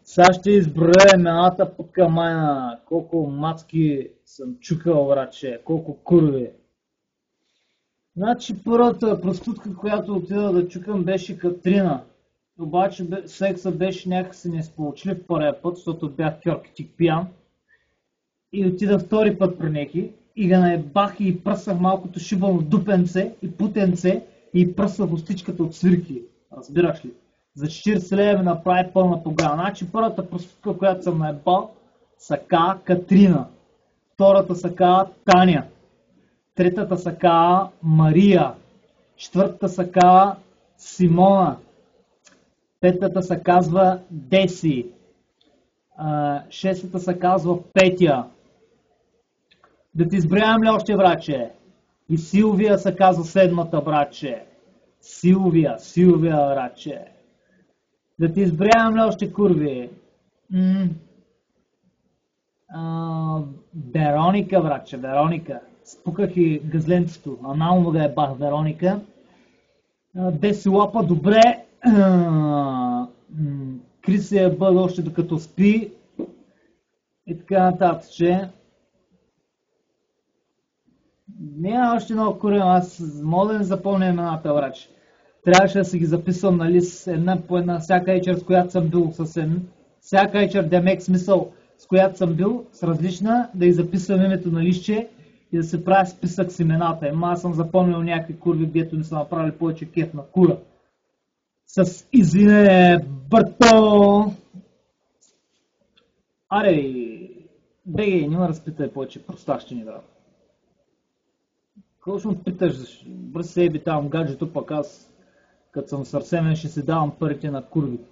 Сега ще изброя имената по камайна. Колко мацки съм чукал, братче. Колко курви. Значи първата проститутка, която отида да чукам, беше Катрина. Обаче секса беше някакси несполучлив първия път, защото бях кьоркетик пиян. И отида втори път при неки. И ga наебах и пръснах малкото шибано дупенце и путенце и пръснах устичката от свирки. Разбираш ли? За 40 лева ми направи пълна програма. Значи първата проститутка, която съм наебал, са казва Катрина. Втората са казва Таня. Третата са казва Мария. Четвъртата са казва Симона. Петата се казва Деси. Шестата се казва Петя. Да ти изброявам ли още, братче? И Силвия се казва седмата, братче. Силвия, братче. Да ти изброявам ли още, курви? Вероника, братче, Вероника. Спуках и газленцето. Анално да е бах Вероника. Деси лапа, добре. Криси е бъде още докато спи. И така нататък, че. Няма още много курим, аз мога да не запомня имената, брач. Трябваше да си ги записвам на лист една по една, всяка вечер, с която съм бил всяка вечер демек смисъл, с която съм бил, с различна, да ги записвам името на листче и да се правя списък с имената. Аз съм запомнил някакви курви, гето не са направили повече кеф на кура. С извине, Бърто! Аре, бегай, няма разпитай повече простащини, брат. Какво ще ме питаш? Бърз се еби там гаджето, пък аз, като съм сърцемен, ще си давам парите на курвите.